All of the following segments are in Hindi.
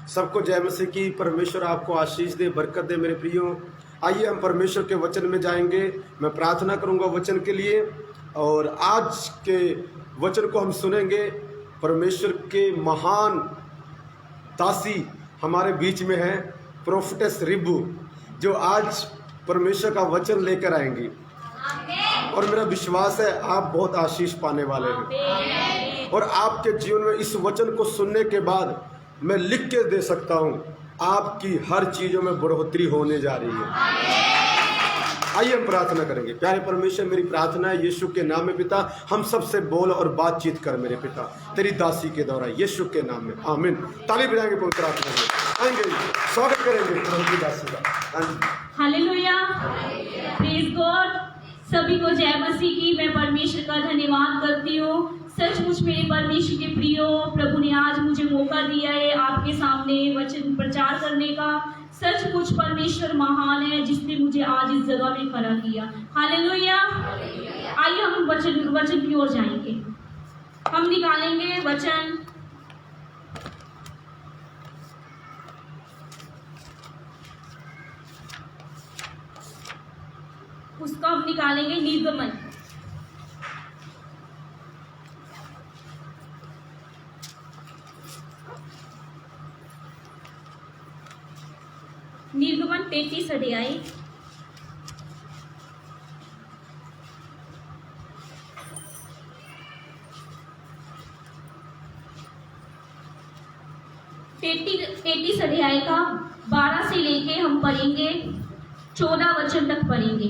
सबको जय मसीह की। परमेश्वर आपको आशीष दे, बरकत दे मेरे प्रियो। आइए हम परमेश्वर के वचन में जाएंगे। मैं प्रार्थना करूंगा वचन के लिए और आज के वचन को हम सुनेंगे। परमेश्वर के महान दासी हमारे बीच में है प्रोफेटेस रिब्बू, जो आज परमेश्वर का वचन लेकर आएंगी और मेरा विश्वास है आप बहुत आशीष पाने वाले हैं। और आपके जीवन में इस वचन को सुनने के बाद मैं लिख के दे सकता हूं, आपकी हर चीजों में बढ़ोतरी होने जा रही है। आइए हम प्रार्थना करेंगे। प्यारे परमेश्वर, मेरी प्रार्थना है यीशु के नाम में पिता, हम सबसे बोल और बातचीत कर मेरे पिता, तेरी दासी के द्वारा, यीशु के नाम में, आमीन। ताली बजाएंगे पवित्र आत्मा में, आएंगे स्वागत करेंगे प्रभु की दासी का। Hallelujah, praise God. सभी को जय मसीह की। मैं परमेश्वर का धन्यवाद करती हूँ। सचमुच मेरे परमेश्वर के प्रियो, प्रभु ने आज मुझे मौका दिया है आपके सामने वचन प्रचार करने का। सचमुच परमेश्वर महान है जिसने मुझे आज इस जगह में खड़ा किया। हालेलुया। आइए हम वचन की ओर जाएंगे। हम निकालेंगे वचन उसका हम निकालेंगे निर्गमन। निर्गमन 33 अध्याय अध्याय का 12 से लेके हम पढ़ेंगे 14 वचन तक पढ़ेंगे।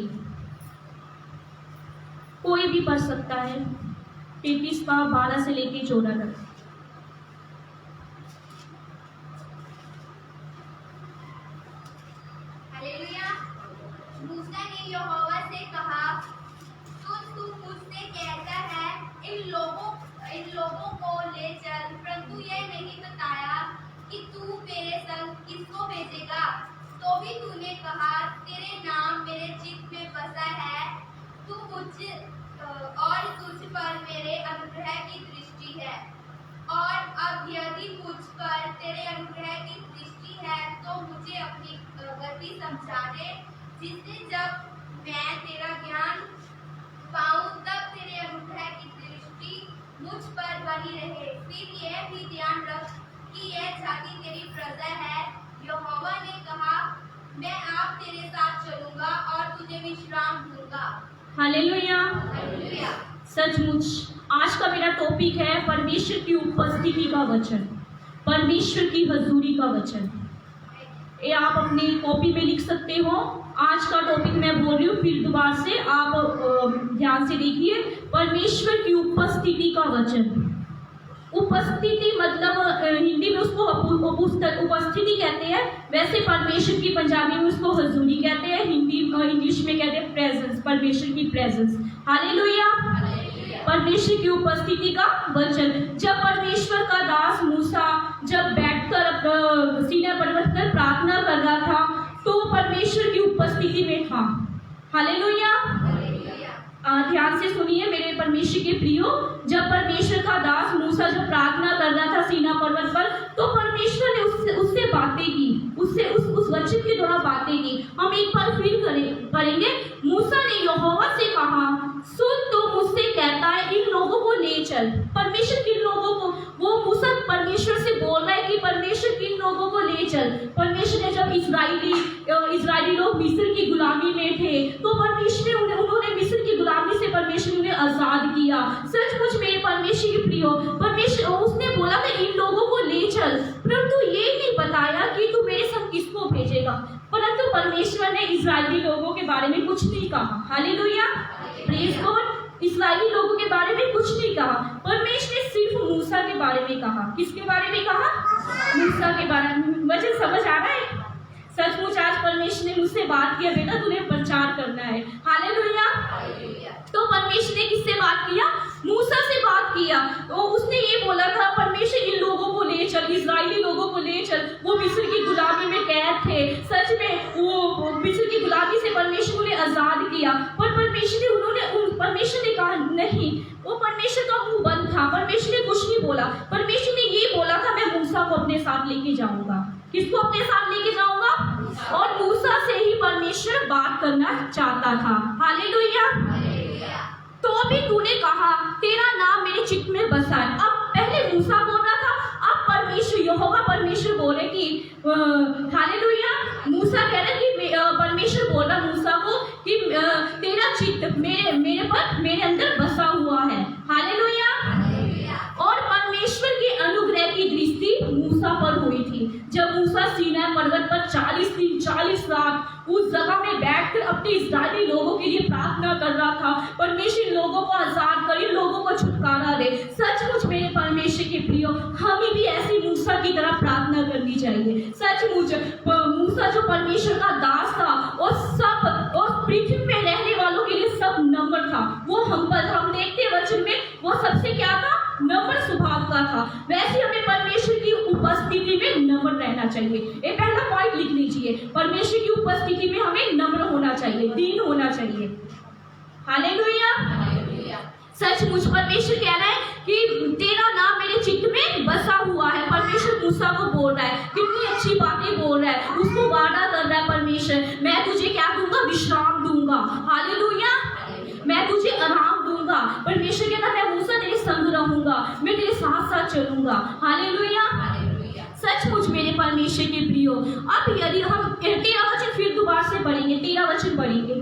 कोई भी पढ़ सकता है। 33 का 12 से लेके 14 तक। हालेलुया। मूसा ने यहोवा से कहा, तू मुझसे कहता है इन लोगों को ले चल, परंतु यह नहीं बताया कि तू मेरे संग किसको भेजेगा। तो भी तूने कहा, तेरे नाम मेरे चित्त में बसा है, तू मुझ और तुझ पर मेरे अनुग्रह की दृष्टि है। और अब यदि मुझ पर तेरे अनुग्रह की दृष्टि है तो मुझे अपनी गति समझा दे, जिससे जब मैं तेरा ज्ञान पाऊं तब तेरे अनुग्रह की दृष्टि मुझ पर बनी रहे। फिर यह भी ध्यान रख कि यह जाति तेरी प्रजा है। यहोवा ने कहा, मैं आप तेरे साथ चलूंगा और तुझे विश्राम दूंगा। हालेलुया। हालेलुया। सचमुच आज का मेरा टॉपिक है परमेश्वर की उपस्थिति का वचन, परमेश्वर की हजूरी का वचन। ये आप अपनी कॉपी में लिख सकते हो। आज का टॉपिक मैं बोल रही हूँ, फिर दोबारा से आप ध्यान से देखिए। परमेश्वर की उपस्थिति का वचन। उपस्थिति मतलब हिंदी में उसको उपस्थिति कहते हैं, वैसे परमेश्वर की पंजाबी में उसको हजूरी कहते हैं, हिंदी इंग्लिश में कहते हैं प्रेजेंस, परमेश्वर की प्रेजेंस। हालेलुया। परमेश्वर की उपस्थिति का वचन। जब परमेश्वर का दास मूसा जब बैठकर सीनै पर्वत पर प्रार्थना कर रहा था तो परमेश्वर की उपस्थिति में था। हालेलुया। ध्यान से सुनिए मेरे परमेश्वर के प्रियो। जब परमेश्वर का दास मूसा जब प्रार्थना कर रहा था सीनै पर्वत पर, तो परमेश्वर ने उससे बातें की, उससे उस वचन के द्वारा बातें की। हम एक बार फिर करेंगे। मूसा ने यहोवा से कहा, सुन, तो मुझसे कहता है इन लोगों को ले चल। परमेश्वर किन लोगों को, वो मूसा परमेश्वर से बोल रहा है कि परमेश्वर किन लोगों को ले चल। परमेश्वर ने जब इजरायली लोग मिस्र की गुलामी में थे तो परमेश्वर उन्होंने मिस्र की गुलामी से परमेश्वर उन्हें आजाद किया। सचमुच मेरे परमेश्वर की प्रियो, परमेश्वर उसने बोला कि इन लोगों को ले चल, परंतु ये नहीं बताया कि तू मेरे संग किसको भेजेगा। परंतु परमेश्वर ने इजरायली लोगों के बारे में कुछ नहीं कहा। Hallelujah, praise God. इस्राएली लोगों के बारे में कुछ नहीं कहा। परमेश्वर ने सिर्फ मूसा के बारे में कहा। किसके बारे में कहा? मूसा के बारे में। वचन समझ आ रहा है? सचमुच आज परमेश्वर ने मुझसे बात किया, बेटा तुम्हें प्रचार करना है। हालेलुया। तो परमेश्वर ने किससे बात किया? मूसा से बात किया। तो उसने ये बोला था, परमेश्वर इन लोगों को ले चल, इजरायली लोगों को ले चल। वो मिस्र की गुलामी में कैद थे। सच में वो मिस्र की गुलामी से परमेश्वर ने आजाद किया, पर परमेश्वर ने कहा नहीं। वो परमेश्वर का मुंह बंद था, परमेश्वर ने कुछ नहीं बोला। परमेश्वर ने ये बोला था, मैं मूसा को अपने साथ लेके जाऊंगा। किसको अपने साथ लेके जाऊंगा? और मूसा से ही परमेश्वर बात करना चाहता था। हालेलुया। तो भी तूने कहा तेरा नाम मेरे चित्त में बसा है। अब पहले मूसा बोल रहा था, अब परमेश्वर यहोवा परमेश्वर बोले कि हालेलुया, मूसा कह रहा कि परमेश्वर बोल रहा मूसा को कि तेरा चित्त मेरे अंदर बसा हुआ है। हालेलुया। और परमेश्वर के अनुग्रह की दृष्टि मूसा पर हुई थी। जब मूसा सीनै पर्वत पर 40 दिन 40 रात उस जगह में बैठकर अपने इस्राएली लोगों के लिए प्रार्थना कर रहा था, परमेश्वर लोगों को आजाद कर, इन लोगों को छुटकारा दे। सचमुच मेरे परमेश्वर के प्रियो, हमें भी ऐसी मूसा की तरह प्रार्थना करनी चाहिए। सचमुच मूसा जो परमेश्वर का दास था और पृथ्वी में रहने वालों के लिए सब नम्र था। वो हम देखते वचन में वो सबसे क्या था? नम्र स्वभाव का था। वैसे हमें परमेश्वर की उपस्थिति में नम्र रहना चाहिए। ये पहला पॉइंट लिख लीजिए, परमेश्वर की उपस्थिति में हमें नम्र होना चाहिए, दीन होना चाहिए। हालेलुया। सचमुच परमेश्वर कह रहा है कि तेरा नाम मेरे चित्त में बसा हुआ है। परमेश्वर मूसा को बोल रहा है, कितनी अच्छी बातें बोल रहा है, उसको वादा कर रहा है परमेश्वर, मैं तुझे क्या दूंगा? विश्राम दूंगा। हालेलुया। मैं तुझे आराम दूंगा। परमेश्वर कहता है मैं मूसा तेरे संग रहूंगा, मैं तेरे साथ साथ चलूंगा। हालेलुया। सचमुच मेरे परमेश्वर के प्रियो, अब यदि हम 13 वचन फिर दोबारा से पढ़ेंगे, 13 वचन पढ़ेंगे।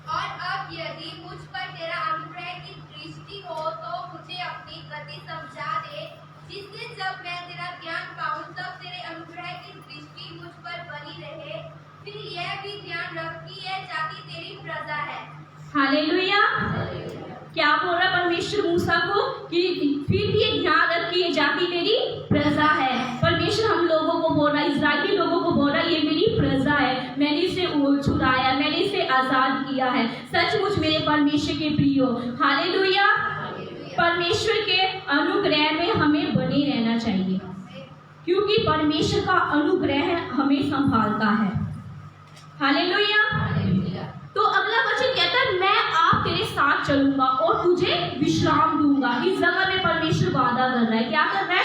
और अब यदि मुझ पर तेरा अनुग्रह की दृष्टि हो तो मुझे अपनी गति समझा दे, जिससे जब मैं तेरा ज्ञान पाऊं तब तेरे अनुग्रह की दृष्टि मुझ पर बनी रहे। फिर यह भी ध्यान रख कि यह जाति तेरी प्रजा है। हालेलुया। क्या बोल रहा परमेश्वर मूसा को कि फिर भी ये ध्यान रख कि ये जाति तेरी प्रजा है। परमेश्वर हम लोगों को बोल रहा है, इस्राएली लोगों को बोल रहा है, ये मेरी प्रजा है, मैंने इसे छुड़ाया, मैंने इसे आजाद किया है। सचमुच मेरे परमेश्वर के प्रियो, हालेलुया। परमेश्वर के अनुग्रह में हमें बने रहना चाहिए, क्योंकि परमेश्वर का अनुग्रह हमें संभालता है। हालेलुया। तो अगला वचन कहता है मैं आप तेरे साथ चलूंगा और तुझे विश्राम दूंगा। इस जगह में परमेश्वर वादा कर रहा है। क्या कर रहा है?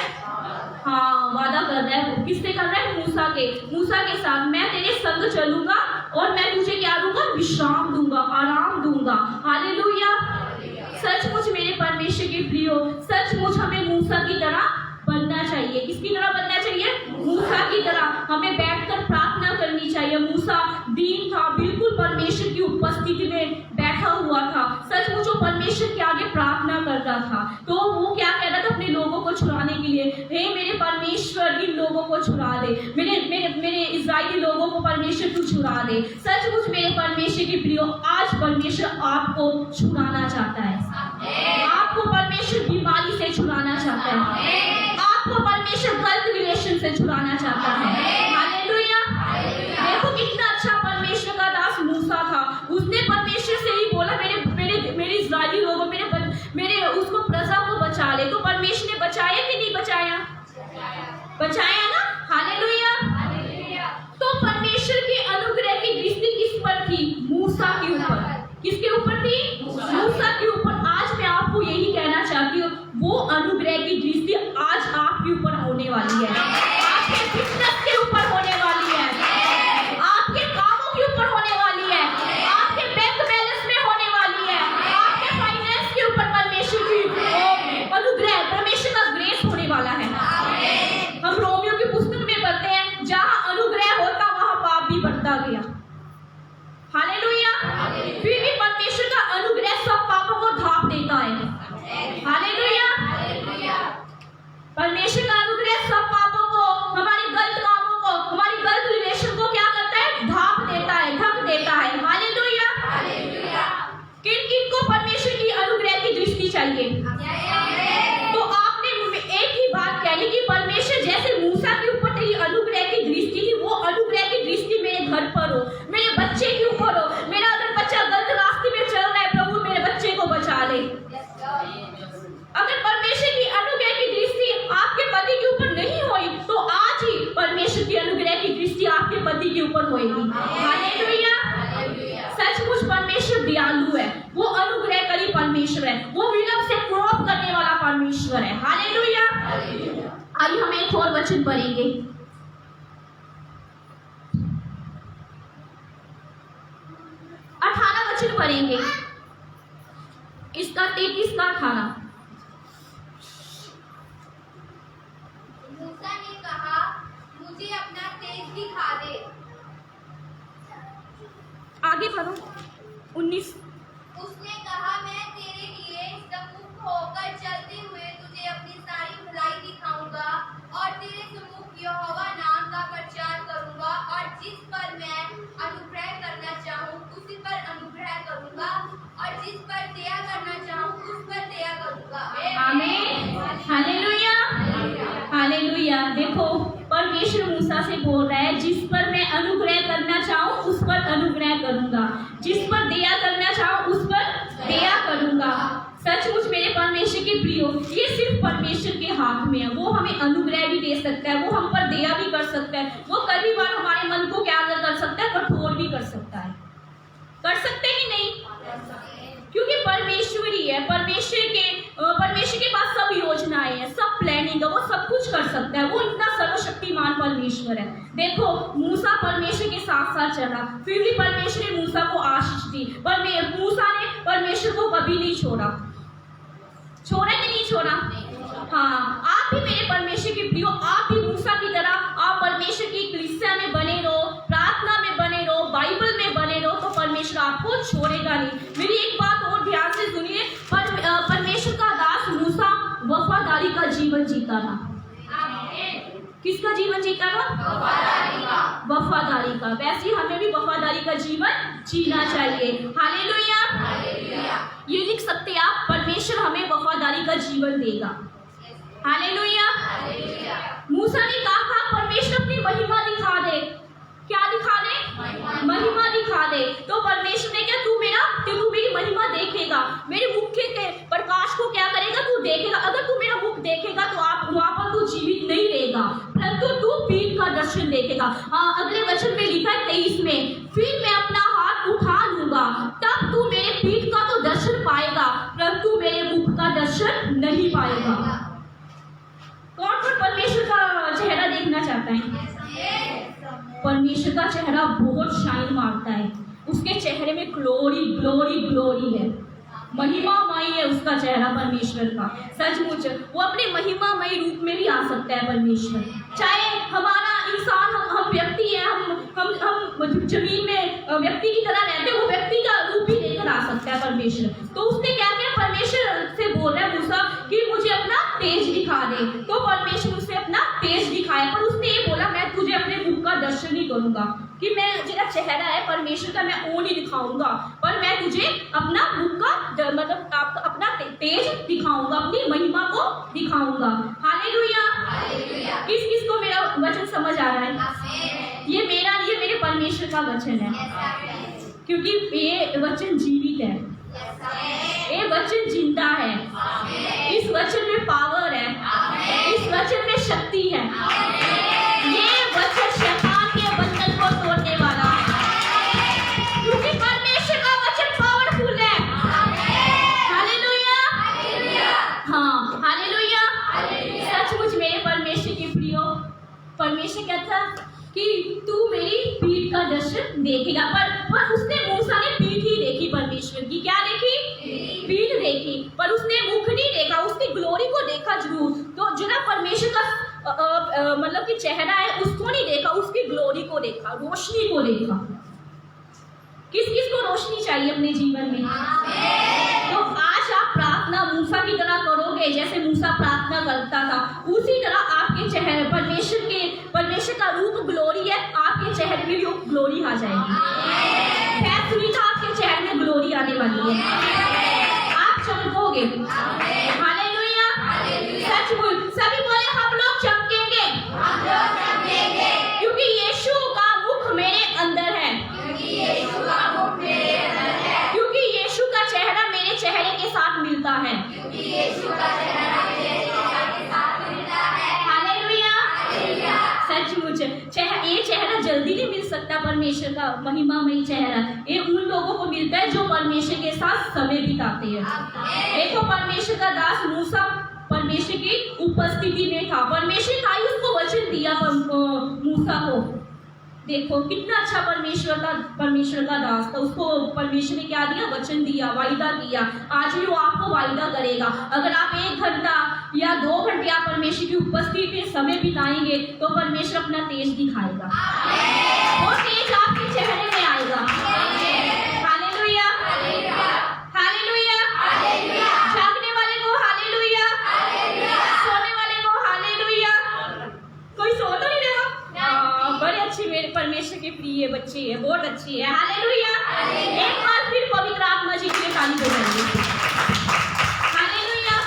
हाँ, वादा कर रहा है। किससे कर रहा है? मूसा के साथ। मैं तेरे संग चलूंगा और मैं तुझे क्या दूंगा? विश्राम दूंगा, आराम दूंगा। हालेलुया। सचमुच मेरे परमेश्वर के प्रियो, सचमुच हमें मूसा की तरह बनना चाहिए। किसकी तरह बनना चाहिए? मूसा की तरह। हमें बैठकर प्रार्थना करनी चाहिए। मूसा दीन था, बिल्कुल परमेश्वर की उपस्थिति में बैठा हुआ था। सचमुच वो परमेश्वर के आगे प्रार्थना कर रहा था। तो वो क्या कह रहा था अपने लोगों को छुड़ाने के लिए? हे मेरे परमेश्वर, इन लोगों को छुड़ा दे, मेरे इस्राएली लोगों को परमेश्वर तू छुड़ा दे। सचमुच मेरे परमेश्वर के प्रियो, आज परमेश्वर आपको छुड़ाना चाहता है। आपको परमेश्वर बीमारी से छुड़ाना चाहता है, आपको परमेश्वर गलत रिलेशन से छुड़ाना चाहता है। हालेलुया। देखो कितना अच्छा परमेश्वर का दास मूसा था। उसने परमेश्वर से ही बोला मेरे इस्राएली लोगों, मेरे उसको प्रजा को बचा ले। तो परमेश्वर ने बचाया कि नहीं बचाया? बचाया ना। हालेलुया। तो परमेश्वर के अनुग्रह की दृष्टि किस पर थी? मूसा के ऊपर। किसके ऊपर थी? मूसा के ऊपर। आज मैं आपको यही कहना चाहती हूँ, वो अनुग्रह की दृष्टि आज आपके ऊपर होने वाली है, आपके बिजनेस के ऊपर होने वाली है, आपके कामों के ऊपर होने वाली है, आपके बैंक बैलेंस में होने वाली है, आपके फाइनेंस के ऊपर परमेश्वर की अनुग्रह, परमेश्वर का ग्रेस होने वाला है। हम रोमियो की पुस्तक में पढ़ते हैं, जहां अनुग्रह होता वहां पाप भी बढ़ता गया। हालेलुया। फिर भी परमेश्वर का अनुग्रह सब पापों को ढांप देता है। हालेलुया। परमेश्वर का अनुग्रह सब पापों को, हमारी गलत कामों को, हमारी गलत रिलेशन को क्या करता है? ढांप देता है, ढक देता है। हालेलुया। किन को परमेश्वर की अनुग्रह की दृष्टि चाहिए? तो आपने एक ही बात कहनी कि परमेश्वर जैसे मूसा के ऊपर तेरी अनुग्रह की दृष्टि थी, वो अनुग्रह की दृष्टि मेरे घर पर हो, मेरे बच्चे के ऊपर हो। मेरा अगर बच्चा गलत रास्ते में चल रहा है, प्रभु मेरे बच्चे को बचा ले। अगर परमेश्वर की अनुग्रह की दृष्टि आपके पति के ऊपर नहीं हुई, तो आज ही परमेश्वर की अनुग्रह की दृष्टि आपके पति के ऊपर होगी। हालेलुया। सचमुच परमेश्वर दयालु है, वो अनुग्रहकारी परमेश्वर है, वो विलंब से क्रोध करने वाला परमेश्वर परमेश्वर है। हालेलुया। आइए हम एक और वचन पढ़ेंगे। 18 वचन पढ़ेंगे, इसका 33 का 18। मूसा ने कहा, मुझे अपना तेज दिखा दे। आगे पढ़ो 19। उसने कहा, मैं तेरे लिए सम्मुख होकर चलते हुए तुझे अपनी सारी भलाई दिखाऊंगा और तेरे सम्मुख यहोवा नाम का प्रचार करूंगा, और जिस पर मैं अनुग्रह करना चाहूँ उसी पर अनुग्रह करूंगा, और जिस पर दया करना चाहूँ उस पर दया करूंगा। आमीन। हालेलुया। हालेलुया। देखो परमेश्वर मूसा से बोल रहा है, जिस पर मैं अनुग्रह करना चाहूँ उस पर अनुग्रह करूंगा, जिस पर दया करना चाहूँ उस पर दया करूंगा। सचमुच मेरे परमेश्वर के प्रियो, ये सिर्फ परमेश्वर के हाथ में है। वो हमें अनुग्रह भी दे सकता है, वो हम पर दया भी कर सकता है, वो कई बार हमारे मन को क्या कर सकता है, कठोर भी कर सकता है। कर सकते ही नहीं, क्योंकि परमेश्वर ही है। परमेश्वर के पास सब योजनाएं हैं, सब प्लानिंग है, वो सब कुछ कर सकता है। वो इतना सर्वशक्तिमान परमेश्वर है। देखो मूसा परमेश्वर के साथ साथ चला, फिर भी परमेश्वर ने मूसा को आशीष दी। पर मूसा ने परमेश्वर को कभी नहीं छोड़ा। छोड़ा कि नहीं छोड़ा? हाँ, आप भी मेरे परमेश्वर के प्रियो, आप भी मूसा की तरह आप परमेश्वर की कलीसिया में बने रहो, प्रार्थना में बने रहो, बाइबल में बने रहो, तो परमेश्वर आपको छोड़ेगा नहीं। मेरी एक बात और ध्यान से सुनिए, परमेश्वर का दास मूसा वफादारी का जीवन जीता था। किसका जीवन जीता था? वफादारी का। वैसे हमें भी वफादारी का जीवन जीना चाहिए। हालेलुया। ये लिख सकते हैं आप, परमेश्वर हमें वफादारी का जीवन देगा। हालेलुया। मूसा ने कहा, परमेश्वर अपनी महिमा दिखा दे। क्या दिखा दे? महिमा दिखा दे। तो परमेश्वर ने क्या, तू मेरी महिमा देखेगा, मेरे मुख के प्रकाश को क्या करेगा, तू देखेगा। अगर तू मेरा मुख देखेगा तो आप वहां पर तू जीवित नहीं रहेगा, परंतु तू पीठ का दर्शन देखेगा। अगले वचन में लिखा है 23 में, फिर मैं अपना हाथ उठा लूंगा, तब तू मेरे पीठ का तो दर्शन पाएगा, परंतु मेरे मुख का दर्शन नहीं पाएगा। कौन कौन परमेश्वर का चेहरा देखना चाहता है? परमेश्वर का चेहरा बहुत शाइन मारता है, उसके चेहरे में ग्लोरी ग्लोरी ग्लोरी है, महिमामय है उसका चेहरा परमेश्वर का। सचमुच वो अपने महिमामय रूप में भी आ सकता है परमेश्वर। चाहे हमारा इंसान, हम व्यक्ति है, हम जमीन में व्यक्ति की तरह रहते हैं, वो व्यक्ति का रूप भी लेकर आ सकता है परमेश्वर। तो उसने क्या किया, परमेश्वर से बोल रहा है मूसा कि मुझे अपना तेज दिखा दे। तो परमेश्वर उसे अपना तेज दिखाया, पर उसने ये बोला, मैं तुझे अपने मुख का दर्शन नहीं करूंगा, कि मैं मेरा चेहरा है परमेश्वर का, मैं वो नहीं दिखाऊंगा, पर मैं तुझे अपना मुख का मतलब अपना तेज दिखाऊंगा, अपनी महिमा को दिखाऊंगा। हालेलुया। किस किस को मेरा वचन समझ आ रहा है? ये मेरे परमेश्वर का वचन है, क्योंकि ये वचन जीवित है, ये वचन जिंदा है, इस वचन में पावर है, इस वचन में शक्ति है। ये वचन शैतान के बंधन को तोड़ने वाला है, क्योंकि परमेश्वर का वचन पावरफुल है। हालेलुया। हाँ, हालेलुया। सचमुच मेरे परमेश्वर के प्रियो, परमेश्वर कहता कि तू मेरी पीठ का दर्शन देखेगा। पर उसने मूसा ने पीठ ही देखी, परमेश्वर की क्या देखी? पीठ देखी, पर उसने मुख नहीं देखा, उसकी ग्लोरी को देखा जरूर। तो जो ना परमेश्वर का मतलब कि चेहरा है, उसको नहीं देखा, उसकी ग्लोरी को देखा, रोशनी को देखा। किस किस को रोशनी चाहिए अपने जीवन में? तो आज आप प्रार्थना मूसा की तरह करोगे, जैसे मूसा प्रार्थना करता था, उसी तरह आपके चेहरे परमेश्वर का रूप ग्लोरी है, आपके चेहरे में भी ग्लोरी आ जाएगी। खैर सुनीता, आपके चेहरे में ग्लोरी आने वाली है, आप चमकोगे। हालेलुया। सचमुच सभी बोले, हम लोग चमकेंगे, क्योंकि यीशु का मुख मेरे अंदर है, क्योंकि यीशु का चेहरा मेरे चेहरे के साथ मिलता है। हालेलुया। सचमुच ये चेहरा जल्दी नहीं मिल सकता, परमेश्वर का महिमामय चेहरा ये उन लोगों को मिलता है जो परमेश्वर के साथ समय बिताते हैं। देखो परमेश्वर का दास मूसा परमेश्वर की उपस्थिति में था। परमेश्वर का ही उसको वचन दिया मूसा को। देखो कितना अच्छा परमेश्वर का दास था। उसको परमेश्वर ने क्या दिया? वचन दिया, वायदा किया। आज भी वो आपको वायदा करेगा। अगर आप 1 घंटा या 2 घंटे आप परमेश्वर की उपस्थिति में समय बिताएंगे तो परमेश्वर अपना तेज दिखाएगा। वो तेज आपके चेहरे में आएगा। हालेलुया, हालेलुया, जागने वाले को हालेलुया, सोने वाले को हालेलुया। कोई सो तो नहीं रहा? बड़े अच्छे मेरे परमेश्वर के प्रिय बच्चे हैं, बहुत अच्छी है। हालेलुया। एक बार फिर पवित्र आत्मा जी के लिए ताली बजाएंगे। हालेलुया।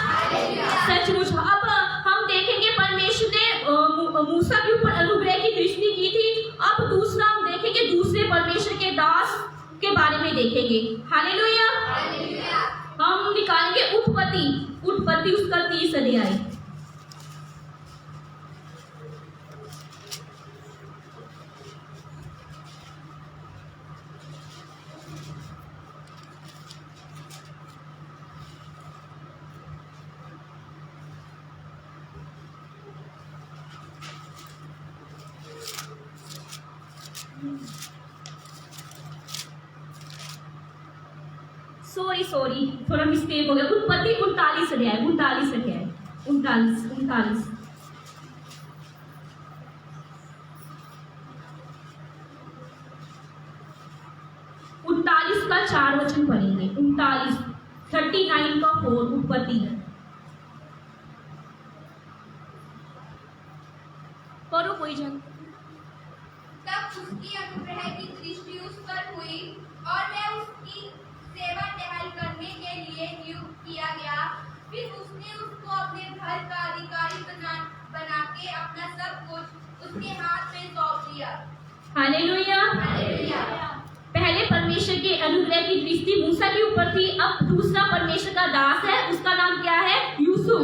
सचमुच अब हम देखेंगे परमेश्वर ने मूसा के ऊपर अनुग्रह की दृष्टि की थी। अब दूसरा हम देखेंगे, दूसरे परमेश्वर के दास के बारे में देखेंगे। हालेलुया। हम निकालेंगे उत्पत्ति उसका 30 अध्याय। सॉरी थोड़ा मिस्टेक हो गया। उत्पत्ति 39 अध्याय। 39 का 4 वचन पढ़ेंगे। 39 का 4 उत्पत्ति। पढ़ो कोई जन। तब उसकी अनुग्रह की दृष्टि उस पर हुई और वह उसकी सेवा टहल करने के लिए नियुक्त किया गया। फिर उसने उसको अपने घर का अधिकारी बना के अपना सब कुछ उसके हाथ में सौंप दिया। हालेलुया। पहले परमेश्वर के अनुग्रह की दृष्टि मूसा के ऊपर थी। अब दूसरा परमेश्वर का दास है, उसका नाम क्या है? यूसुफ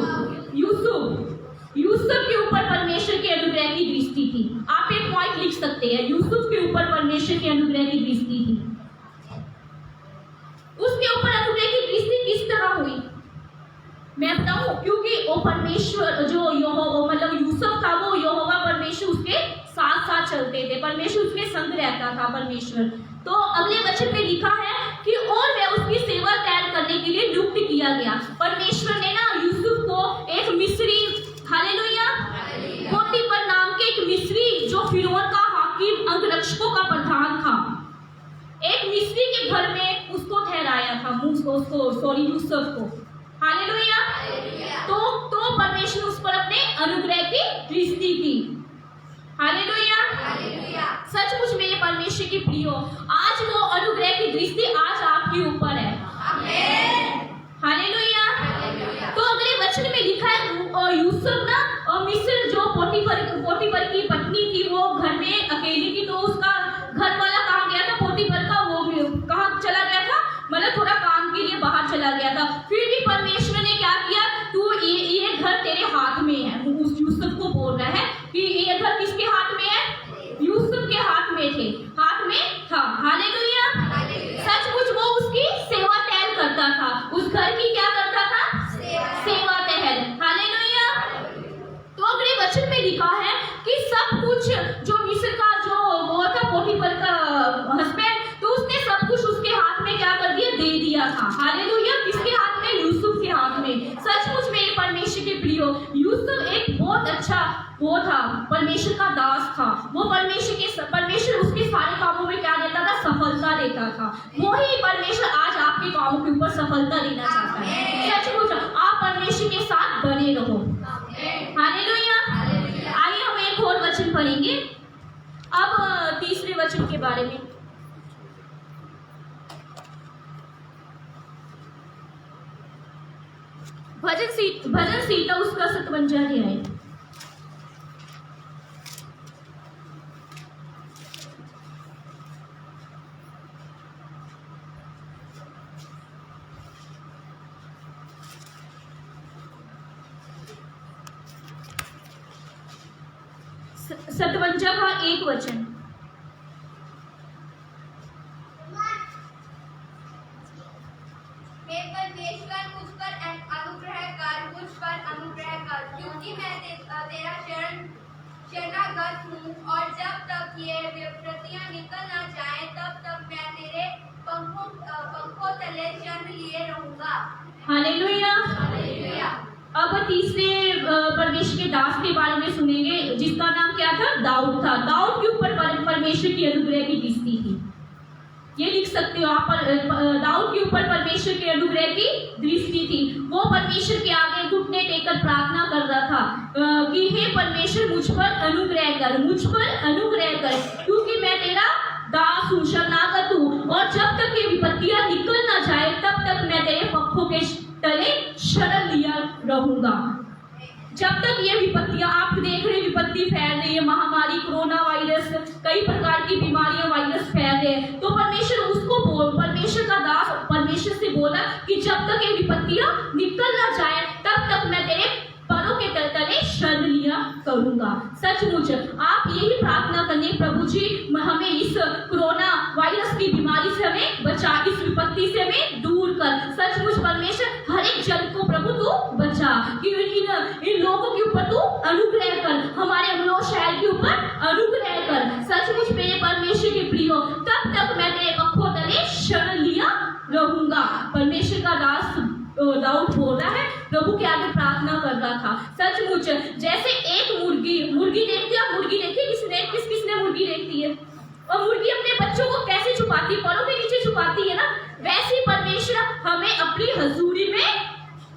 के ऊपर परमेश्वर के अनुग्रह की दृष्टि थी। आप एक पॉइंट लिख सकते हैं, यूसुफ के ऊपर परमेश्वर के अनुग्रह की दृष्टि थी। उसके ऊपर अनुग्रह की दृष्टि किस तरह हुई मैं बताऊं? क्योंकि वो परमेश्वर जो मतलब यूसुफ था, वो यहोवा परमेश्वर उसके साथ साथ चलते थे। परमेश्वर उसके संग रहता था परमेश्वर। तो अगले वचन में लिखा है कि और वह उसकी सेवा तैयार करने के लिए नियुक्त किया गया। परमेश्वर ने ना यूसुफ को एक मिस्री, हालेलुया, पोतीफर नाम के एक मिस्री जो फिरौन का हाकिम अंगरक्षकों का प्रधान था, एक मिस्री के घर में उसको ठहराया था। यूसुफ को। हालेलुया। तो परमेश्वर उस पर अपने अनुग्रह की दृष्टि की। हालेलुया। सचमुच मेरे परमेश्वर की प्रियो, आज वो अनुग्रह की दृष्टि आज आपके ऊपर है। हालेलुया। तो अगले वचन में लिखा है यूसुफ ना मिस्र जो पोतीफर की पत्नी थी, वो घर में अकेली थी। तो उसका घर वाला कहाँ गया था? पोतीफर का वो कहाँ चला गया था? मतलब थोड़ा काम के लिए बाहर चला गया था। फिर भी परमेश्वर ने क्या किया? तू ये घर तेरे हाथ में है। उस यूसुफ को बोल रहा है कि ये घर किसके हाथ में है? यूसुफ के हाथ में था। हालेलुया। सचमुच वो उसकी सेवा टहल करता था। उस घर की क्या करता था? सेवा टहल। हालेलुया। तो अगले वचन में लिखा है कि सब कुछ जो मिस्र का जो वो था पोतीफर का हस्बैंड, तो उसने सब कुछ उसके हाथ में क्या कर दिया? दे दिया था। हालेलुया। किसके हाथ में? यूसुफ के हाथ में। सचमुच मेरे परमेश्वर के प्रियो, यूसुफ एक बहुत अच्छा वो था, परमेश्वर का दास था। वो परमेश्वर उसके सारे कामों में क्या देता था? सफलता देता था। वही परमेश्वर आज आपके कामों के ऊपर सफलता देना चाहता है। सचमुच आप परमेश्वर के साथ बने रहो। हालेलुया। आइए हम एक और वचन पढ़ेंगे अब तीसरे वचन के बारे में। भजन सीता उसका 57 अध्याय। सतवंजा का 1 वचन। हे परमेश्वर, मुझ पर अनुग्रह कर, मुझ पर अनुग्रह हालेलुया। हालेलुया। अब तीसरे परमेश्वर के दास के बारे में सुनेंगे, जिसका नाम क्या था? दाऊद था। दाऊद के ऊपर परमेश्वर की अनुग्रह की दृष्टि थी। ये लिख सकते हो आप, दाऊद के ऊपर परमेश्वर के अनुग्रह की दृष्टि थी। वो परमेश्वर के आगे घुटने टेककर प्रार्थना कर रहा था कि हे परमेश्वर, मुझ पर अनुग्रह कर, मुझ पर अनुग्रह कर, क्योंकि मैं तेरा दास हूँ, शरणागत हूँ, और जब तक ये विपत्तियां निकल ना जाए तब तक मैं तेरे पंखों के तले शरण लिया रहूंगा। जब तक ये विपत्तियां, आप देख रहे विपत्ति फैल रही है, महामारी, कोरोना वायरस, कई प्रकार की बीमारियां, वायरस फैल रहे हैं, तो परमेश्वर का दास परमेश्वर से बोला कि जब तक ये विपत्तियां निकल ना जाए तब तक मैं तेरे पैरों के तले शरण लिया करूंगा। सचमुच आप यही प्रार्थना करने, प्रभु जी हमें इस कोरोना वायरस की बीमारी से हमें बचा, इस विपत्ति से हमें दूर कर। सचमुच परमेश्वर हर एक जन को प्रभु तू बचा, कि इन लोगों के ऊपर तू अनुग्रह कर, हमारे अमलो शहर के ऊपर अनुग्रह कर। सचमुच मेरे परमेश्वर के प्रियो, तब तक मैं तेरे पंखों तले शरण लिया रहूंगा। परमेश्वर का दास दाऊद बोल रहा है, प्रभु के आगे प्रार्थना कर रहा था। सचमुच जैसे एक मुर्गी देखती है, मुर्गी देखी किसने मुर्गी देखती है, और मुर्गी अपने बच्चों को कैसे छुपाती है, पैरों के नीचे छुपाती है ना, वैसे परमेश्वर हमें अपनी हजूरी में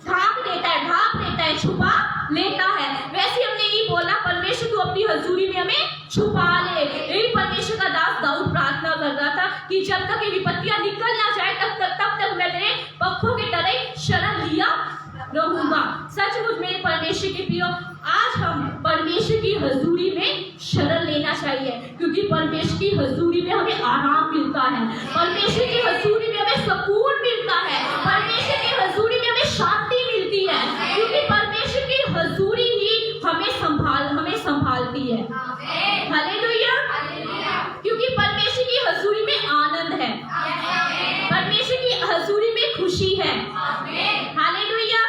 ढांप देता है, छुपा लेता है। वैसे हमने ये बोला, परमेश्वर तू अपनी हजूरी में हमें छुपा ले। यही परमेश्वर का दास दाऊद प्रार्थना कर रहा था कि जब तक ये विपत्तियां निकल ना जाए तब तक मैं तेरे पंखों के तले शरण लिया रहूंगा। सचमुच मेरे परमेश्वर के प्रियो, आज हम परमेश्वर की हजूरी में शरण लेना चाहिए, क्योंकि परमेश्वर की हजूरी में हमें आराम मिलता है, परमेश्वर की हजूरी में हमें सुकून मिलता है, परमेश्वर की हजूरी में हमें शांति मिलती है, क्योंकि परमेश्वर की हजूरी ही हमें संभालती है। हालेलुया। क्योंकि परमेश्वर की हजूरी में आनंद है, परमेश्वर की हजूरी में खुशी है। हालेलुया।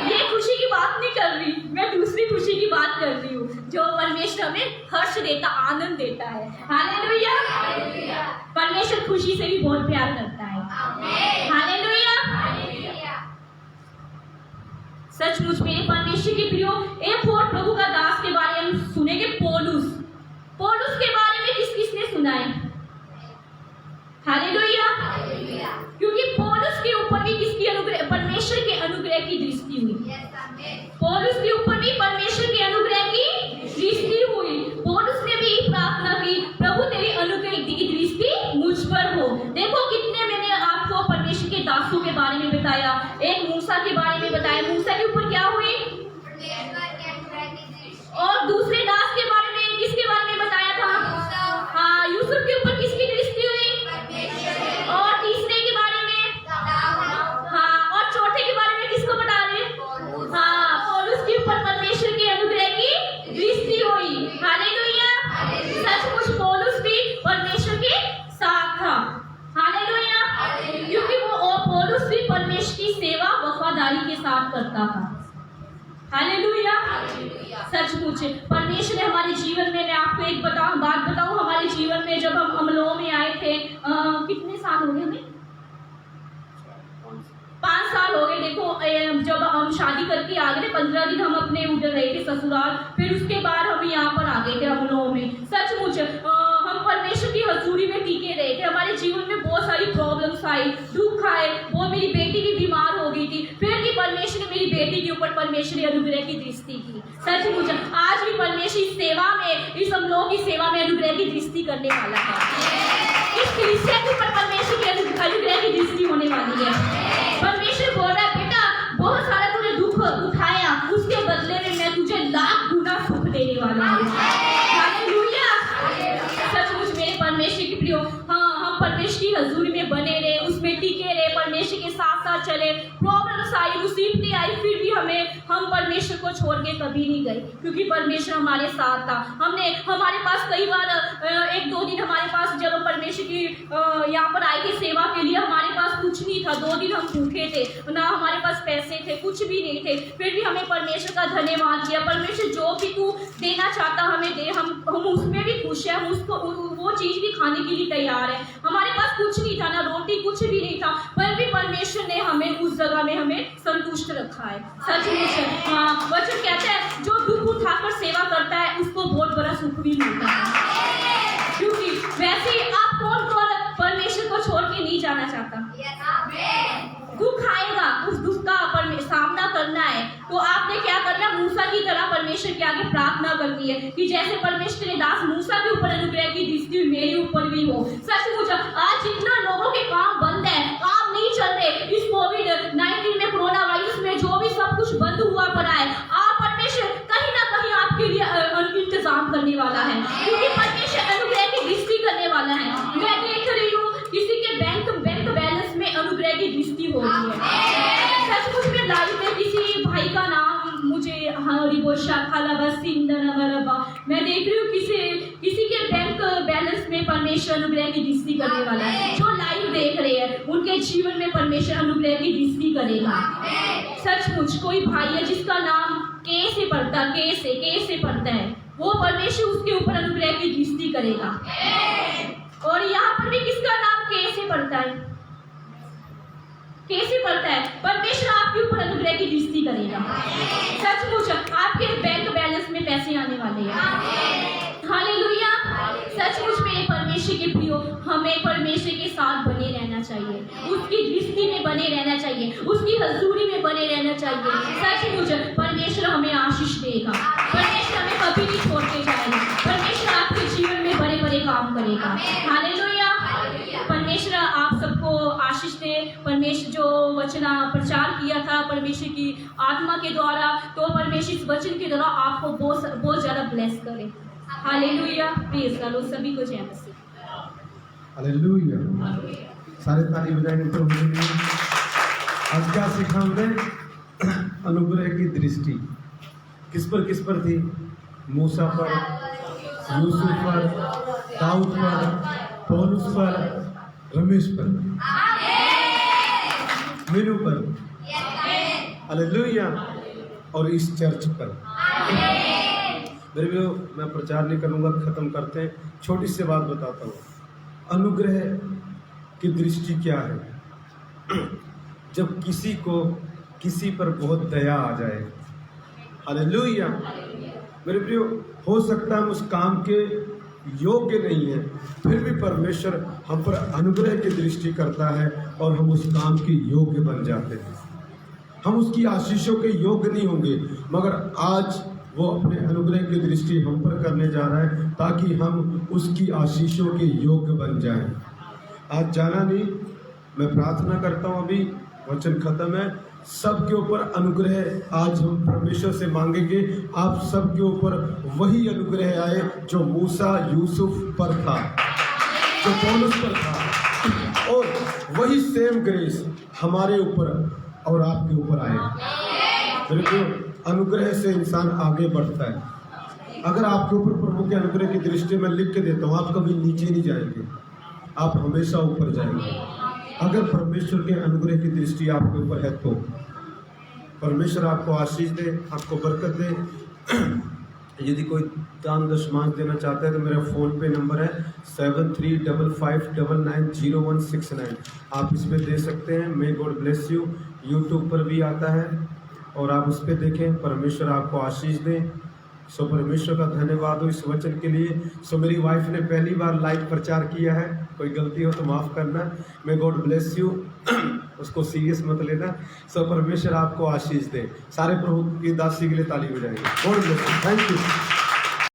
ये खुशी की बात नहीं कर रही मैं, दूसरी खुशी की बात कर रही हूँ, जो परमेश्वर हमें हर्ष देता, आनंद देता है। हालेलुया। परमेश्वर खुशी से भी बहुत प्यार करता है। हालेलुया। सचमुच मेरे परमेश्वर के प्रियो, एक और प्रभु का दास के बारे में हम सुनेंगे, पौलुस के बारे में किसने सुना है? हालेलुया। क्योंकि पौलुस के ऊपर भी किसकी अनुग्रह, परमेश्वर के अनुग्रह की दृष्टि हुई। पौलुस के ऊपर भी परमेश्वर के अनुग्रह की दृष्टि हुई। पौलुस ने भी प्रार्थना की, प्रभु तेरी अनुग्रह की दृष्टि मुझ पर हो। देखो कितने मैंने आपको परमेश्वर के दासों के बारे में बताया, एक मूसा के बारे में बताया, मूसा के ऊपर क्या हुई, और दूसरे दास के बारे में किसके बारे में बताया था? हाँ, यूसुफ के ऊपर किसकी दृष्टि हुई? और तीसरे के बारे में, हाँ, और चौथे के बारे में किसको बता रहे? हाँ, पौलुस के ऊपर परमेश्वर के अनुग्रह की दृष्टि हुई। हालेलुया। सचमुच पौलुस भी परमेश्वर के साथ था। हालेलुया। क्योंकि वो पौलुस भी परमेश्वर की सेवा वफादारी के साथ करता था। हालेलुया। सचमुच परमेश्वर ने हमारे जीवन में, मैं आपको एक बात बताऊं, हमारे जीवन में जब हम अमलों में आए थे, कितने साल हो गए हमें? 5 साल हो गए। देखो जब हम शादी करके आ गए, 15 दिन हम अपने उधर रहे थे ससुराल, फिर उसके बाद हम यहाँ पर आ गए थे अमलों में। सचमुच हम परमेश्वर की हजूरी में टिके रहे थे। हमारे जीवन में बहुत सारी प्रॉब्लम्स आई, दुख आए। वो मेरी बेटी भी बीमार हो गई थी, फिर भी परमेश्वर ने मेरी बेटी के ऊपर परमेश्वरी अनुग्रह की दृष्टि की। सचमुच आज भी परमेश्वर इस सेवा में, इस हम लोगों की सेवा में अनुग्रह की दृष्टि करने वाला है। इस कलीसिया के ऊपर परमेश्वर की अनुग्रह की दृष्टि होने वाली है। परमेश्वर बोल रहा है, बेटा बहुत सारा तूने दुख उठाया, उसके बदले में मैं तुझे लाख गुना सुख देने वाला हूँ। हालेलुया। सचमुच मेरे परमेश्वर की प्रियो, हाँ, हम परमेश्वर की हजूरी में बने रहे, उसमें टिके रहे, परमेश्वर के साथ साथ चले। प्रॉब्लम्स आई, मुसीबतें आई, फिर भी हम परमेश्वर को छोड़ के कभी नहीं गए, क्योंकि परमेश्वर हमारे साथ था। हमारे पास कई बार 1-2 दिन हमारे पास, जब हम परमेश्वर की यहाँ पर आए थे सेवा के लिए, हमारे पास कुछ नहीं था। 2 दिन हम भूखे थे, ना हमारे पास पैसे थे, कुछ भी नहीं थे, फिर भी हमें परमेश्वर का धन्यवाद किया। परमेश्वर जो भी तू देना चाहता हमें दे, हम उसमें भी खुश है, हम उसको वो चीज़ भी खाने के लिए तैयार है। हमारे पास कुछ नहीं था, ना रोटी, कुछ भी नहीं था, पर भी परमेश्वर ने हमें उस जगह में हमें संतुष्ट रखा है। सचमुच हाँ, वचन कहता है जो दुख उठाकर सेवा करता है उसको बहुत बड़ा सुख भी मिलता है। क्योंकि वैसे ही आप कौन परमेश्वर को छोड़ के नहीं जाना चाहता? दुख आएगा, उस दुख का सामना करना है, तो आपने क्या करना? मूसा की तरह परमेश्वर के आगे प्रार्थना करनी है कि जैसे परमेश्वर ने दास मूसा के ऊपर अनुग्रह की दृष्टि मेरे ऊपर भी हो। सचमुच आज जितना लोगों के काम बंद है, काम नहीं चल रहे, इस कोविड-19 में, कोरोना वायरस में जो भी सब कुछ बंद हुआ पड़ा है, आप परमेश्वर कहीं ना कहीं आपके लिए इंतजाम करने वाला है, क्योंकि परमेश्वर अनुग्रह की दृष्टि करने वाला है। मैं देख रही हूँ किसी के बैंक बैलेंस में अनुग्रह की दृष्टि हो रही है। सचमुच में लाइव में किसी भाई का नाम मुझे मैं देख रही हूँ किसी के बैंक बैलेंस में परमेश्वर अनुग्रह की दृष्टि करने वाला है। जो लाइव देख रहे हैं उनके जीवन में परमेश्वर अनुग्रह की दृष्टि करेगा। सचमुच कोई भाई है जिसका नाम के से पढ़ता है, वो परमेश्वर उसके ऊपर अनुग्रह की दृष्टि करेगा। और यहाँ पर भी किसका नाम के से पढ़ता है, परमेश्वर आपके ऊपर अनुग्रह की दृष्टि करेगा। सचमुच आपके बैंक बैलेंस में पैसे आने वाले हैं। हालेलुया। सचमुच में परमेश्वर के प्रियो, हमें परमेश्वर के साथ बने रहना चाहिए, उसकी दृष्टि में बने रहना चाहिए, उसकी हजूरी में बने रहना चाहिए। सचमुच परमेश्वर हमें आशीष देगा, परमेश्वर हमें कभी नहीं छोड़ के जाएगा, परमेश्वर आपके जीवन में बड़े बड़े काम करेगा। हालेलुया। परमेश्वर आप सबको आशीष दे। परमेश्वर जो वचन प्रचार किया था परमेश्वर की आत्मा के द्वारा, तो परमेश्वर इस वचन के द्वारा आपको बहुत ज़्यादा ब्लेस करे। हालेलुया। Praise the Lord. सभी को जय मसीह। हालेलुया। सारे ताली बजाएंगे प्रभु के लिए। आज क्या सीखा हमने? अनुग्रह की दृष्टि किस पर थी? मूसा पर, यूसुफ पर, दाऊद पर, पौलुस पर, रमेश पर, मीनू पर, हालेलुया, और इस चर्च पर। मेरे भी मैं प्रचार नहीं करूँगा, ख़त्म करते हैं। छोटी सी बात बताता हूँ। अनुग्रह की दृष्टि क्या है? जब किसी पर बहुत दया आ जाए। हालेलुया। मेरे प्रियो, हो सकता है हम उस काम के योग्य नहीं है, फिर भी परमेश्वर हम पर अनुग्रह की दृष्टि करता है और हम उस काम के योग्य बन जाते हैं। हम उसकी आशीषों के योग्य नहीं होंगे, मगर आज वो अपने अनुग्रह की दृष्टि हम पर करने जा रहा है ताकि हम उसकी आशीषों के योग्य बन जाएं। आज जाना नहीं, मैं प्रार्थना करता हूँ, अभी वचन खत्म है। सबके ऊपर अनुग्रह आज हम परमेश्वर से मांगेंगे। आप सबके ऊपर वही अनुग्रह आए जो मूसा यूसुफ पर था, जो पौलुस पर था, और वही सेम ग्रेस हमारे ऊपर और आपके ऊपर आए। बिल्कुल अनुग्रह से इंसान आगे बढ़ता है। अगर आपके ऊपर प्रभु के अनुग्रह की दृष्टि में लिख के देता हूँ, आप कभी नीचे नहीं जाएंगे, आप हमेशा ऊपर जाएंगे। अगर परमेश्वर के अनुग्रह की दृष्टि आपके ऊपर है तो परमेश्वर आपको आशीष दे, आपको बरकत दे। यदि कोई दान दशमांश देना चाहता है तो मेरा फ़ोन पे नंबर है 7355990169। आप इस पर दे सकते हैं। May God bless you. YouTube पर भी आता है और आप उस पर देखें। परमेश्वर आपको आशीष दें। सो परमेश्वर का धन्यवाद हो इस वचन के लिए। सो मेरी वाइफ ने पहली बार लाइव प्रचार किया है, कोई गलती हो तो माफ़ करना। May God bless you. उसको सीरियस मत लेना। सो परमेश्वर आपको आशीष दे। सारे प्रभु की दासी के लिए ताली बजाएंगे। God bless you. Thank you.